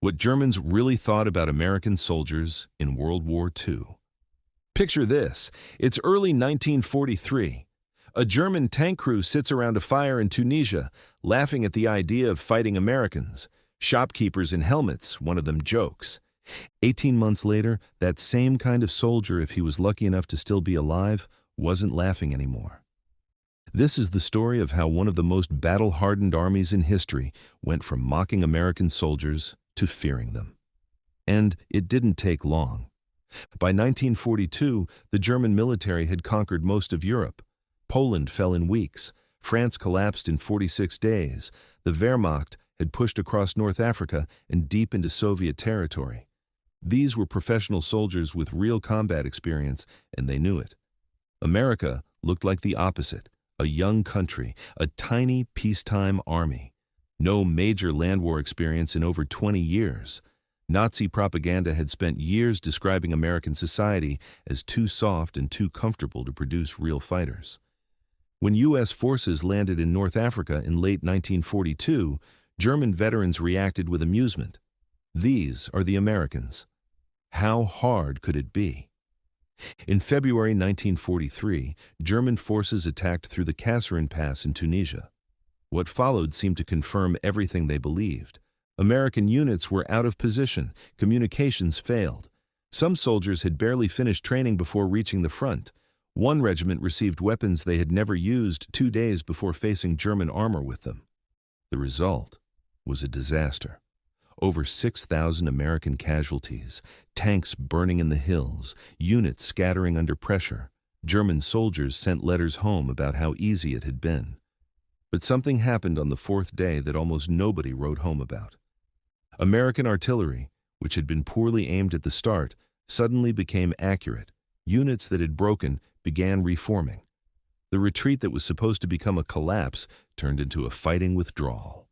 What Germans really thought about American soldiers in World War II. Picture this. It's early 1943. A German tank crew sits around a fire in Tunisia, laughing at the idea of fighting Americans. Shopkeepers in helmets, one of them jokes. 18 months later, that same kind of soldier, if he was lucky enough to still be alive, wasn't laughing anymore. This is the story of how one of the most battle-hardened armies in history went from mocking American soldiers to fearing them. And it didn't take long. By 1942, the German military had conquered most of Europe. Poland fell in weeks. France collapsed in 46 days. The Wehrmacht had pushed across North Africa and deep into Soviet territory. These were professional soldiers with real combat experience, and they knew it. America looked like the opposite, a young country, a tiny peacetime army. No major land war experience in over 20 years. Nazi propaganda had spent years describing American society as too soft and too comfortable to produce real fighters. When U.S. forces landed in North Africa in late 1942, German veterans reacted with amusement. These are the Americans. How hard could it be? In February 1943, German forces attacked through the Kasserine Pass in Tunisia. What followed seemed to confirm everything they believed. American units were out of position, communications failed. Some soldiers had barely finished training before reaching the front. One regiment received weapons they had never used 2 days before facing German armor with them. The result was a disaster. Over 6,000 American casualties, tanks burning in the hills, units scattering under pressure. German soldiers sent letters home about how easy it had been. But something happened on the fourth day that almost nobody wrote home about. American artillery, which had been poorly aimed at the start, suddenly became accurate. Units that had broken began reforming. The retreat that was supposed to become a collapse turned into a fighting withdrawal.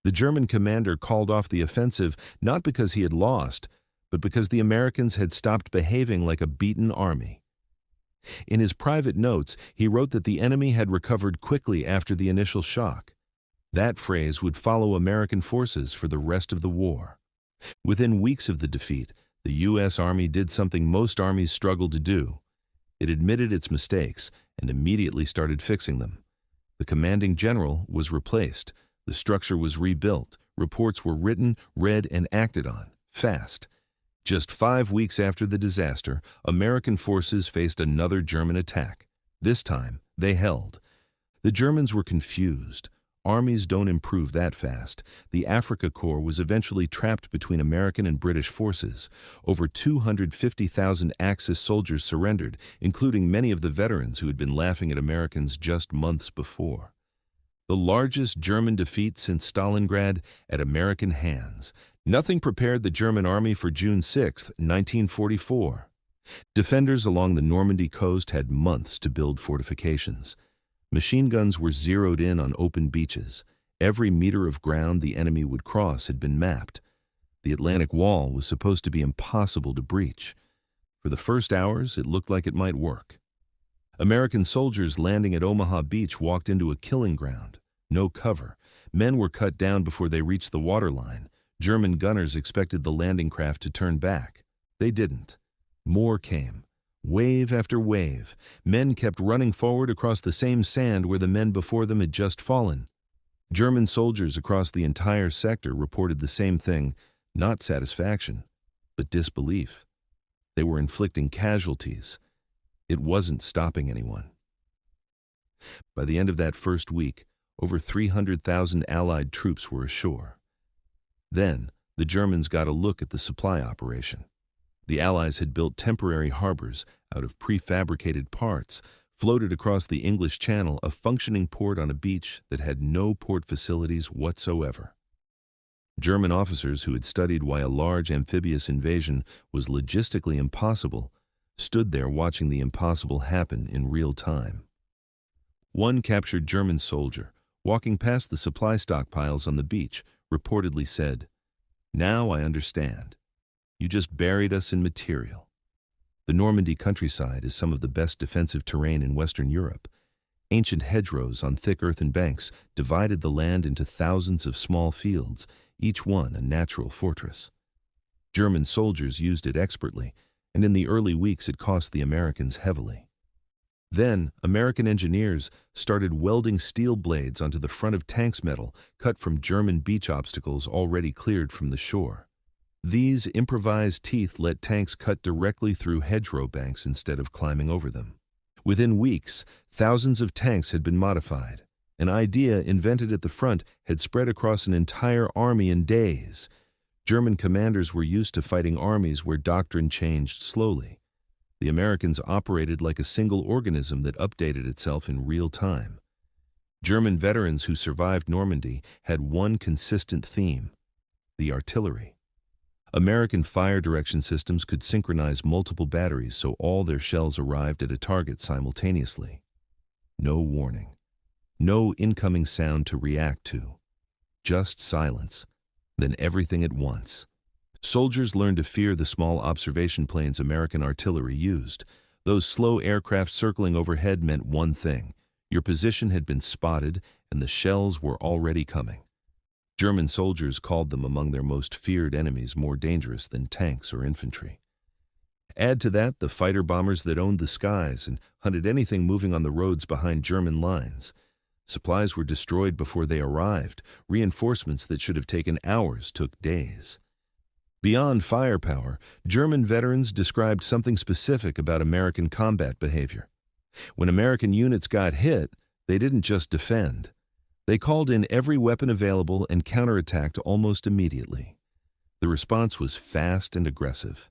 The German commander called off the offensive not because he had lost, but because the Americans had stopped behaving like a beaten army. In his private notes, he wrote that the enemy had recovered quickly after the initial shock. That phrase would follow American forces for the rest of the war. Within weeks of the defeat, the U.S. Army did something most armies struggle to do. It admitted its mistakes and immediately started fixing them. The commanding general was replaced. The structure was rebuilt. Reports were written, read, and acted on, fast. Just 5 weeks after the disaster, American forces faced another German attack. This time, they held. The Germans were confused. Armies don't improve that fast. The Africa Corps was eventually trapped between American and British forces. Over 250,000 Axis soldiers surrendered, including many of the veterans who had been laughing at Americans just months before. The largest German defeat since Stalingrad at American hands. Nothing prepared the German army for June 6, 1944. Defenders along the Normandy coast had months to build fortifications. Machine guns were zeroed in on open beaches. Every meter of ground the enemy would cross had been mapped. The Atlantic Wall was supposed to be impossible to breach. For the first hours, it looked like it might work. American soldiers landing at Omaha Beach walked into a killing ground. No cover. Men were cut down before they reached the waterline. German gunners expected the landing craft to turn back. They didn't. More came. Wave after wave. Men kept running forward across the same sand where the men before them had just fallen. German soldiers across the entire sector reported the same thing, not satisfaction, but disbelief. They were inflicting casualties. It wasn't stopping anyone. By the end of that first week, over 300,000 Allied troops were ashore. Then, the Germans got a look at the supply operation. The Allies had built temporary harbors out of prefabricated parts, floated across the English Channel, a functioning port on a beach that had no port facilities whatsoever. German officers who had studied why a large amphibious invasion was logistically impossible stood there watching the impossible happen in real time. One captured German soldier, walking past the supply stockpiles on the beach, reportedly said, "Now I understand. You just buried us in material." The Normandy countryside is some of the best defensive terrain in Western Europe. Ancient hedgerows on thick earthen banks divided the land into thousands of small fields, each one a natural fortress. German soldiers used it expertly, and in the early weeks it cost the Americans heavily. Then, American engineers started welding steel blades onto the front of tanks' metal cut from German beach obstacles already cleared from the shore. These improvised teeth let tanks cut directly through hedgerow banks instead of climbing over them. Within weeks, thousands of tanks had been modified. An idea invented at the front had spread across an entire army in days. German commanders were used to fighting armies where doctrine changed slowly. The Americans operated like a single organism that updated itself in real time. German veterans who survived Normandy had one consistent theme: the artillery. American fire direction systems could synchronize multiple batteries so all their shells arrived at a target simultaneously. No warning. No incoming sound to react to. Just silence. Then everything at once. Soldiers learned to fear the small observation planes American artillery used. Those slow aircraft circling overhead meant one thing: your position had been spotted and the shells were already coming. German soldiers called them among their most feared enemies, more dangerous than tanks or infantry. Add to that the fighter bombers that owned the skies and hunted anything moving on the roads behind German lines. Supplies were destroyed before they arrived. Reinforcements that should have taken hours took days. Beyond firepower, German veterans described something specific about American combat behavior. When American units got hit, they didn't just defend. They called in every weapon available and counterattacked almost immediately. The response was fast and aggressive.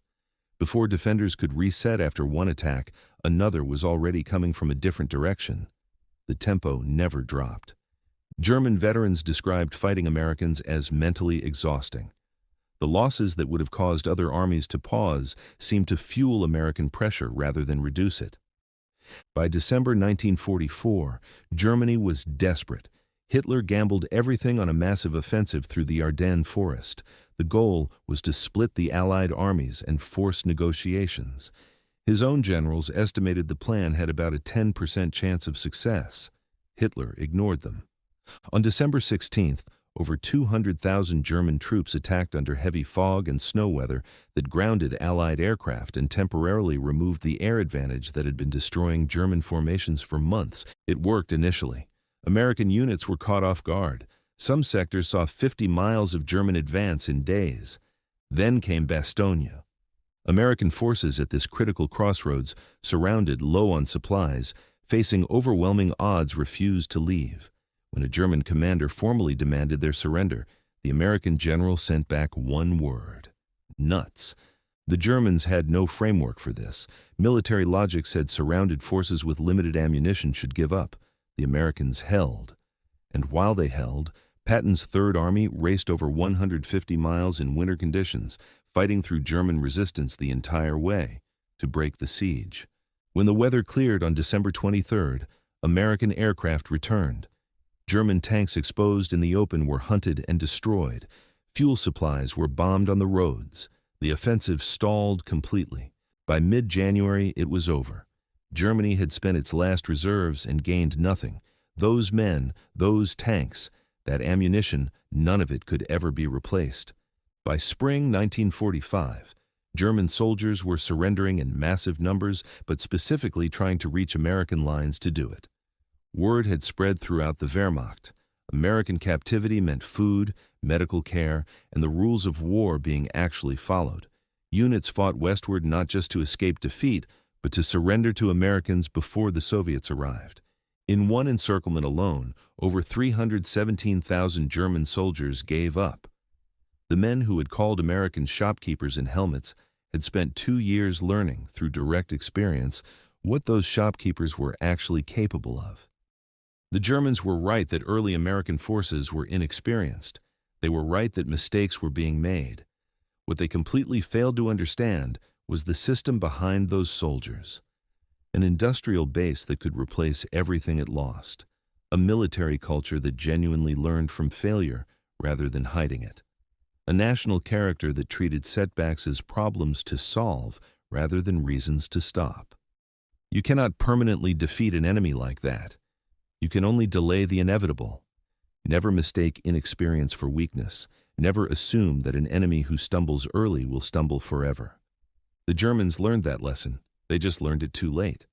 Before defenders could reset after one attack, another was already coming from a different direction. The tempo never dropped. German veterans described fighting Americans as mentally exhausting. The losses that would have caused other armies to pause seemed to fuel American pressure rather than reduce it. By December 1944, Germany was desperate. Hitler gambled everything on a massive offensive through the Ardennes forest. The goal was to split the Allied armies and force negotiations. His own generals estimated the plan had about a 10% chance of success. Hitler ignored them. On December 16th, over 200,000 German troops attacked under heavy fog and snow weather that grounded Allied aircraft and temporarily removed the air advantage that had been destroying German formations for months. It worked initially. American units were caught off guard. Some sectors saw 50 miles of German advance in days. Then came Bastogne. American forces at this critical crossroads, surrounded, low on supplies, facing overwhelming odds, refused to leave. When a German commander formally demanded their surrender, the American general sent back one word: nuts. The Germans had no framework for this. Military logic said surrounded forces with limited ammunition should give up. The Americans held. And while they held, Patton's Third Army raced over 150 miles in winter conditions, fighting through German resistance the entire way to break the siege. When the weather cleared on December 23rd, American aircraft returned. German tanks exposed in the open were hunted and destroyed. Fuel supplies were bombed on the roads. The offensive stalled completely. By mid-January, it was over. Germany had spent its last reserves and gained nothing. Those men, those tanks, that ammunition, none of it could ever be replaced. By spring 1945, German soldiers were surrendering in massive numbers, but specifically trying to reach American lines to do it. Word had spread throughout the Wehrmacht. American captivity meant food, medical care, and the rules of war being actually followed. Units fought westward not just to escape defeat, but to surrender to Americans before the Soviets arrived. In one encirclement alone, over 317,000 German soldiers gave up. The men who had called Americans shopkeepers in helmets had spent 2 years learning, through direct experience, what those shopkeepers were actually capable of. The Germans were right that early American forces were inexperienced. They were right that mistakes were being made. What they completely failed to understand was the system behind those soldiers. An industrial base that could replace everything it lost. A military culture that genuinely learned from failure rather than hiding it. A national character that treated setbacks as problems to solve rather than reasons to stop. You cannot permanently defeat an enemy like that. You can only delay the inevitable. Never mistake inexperience for weakness. Never assume that an enemy who stumbles early will stumble forever. The Germans learned that lesson. They just learned it too late.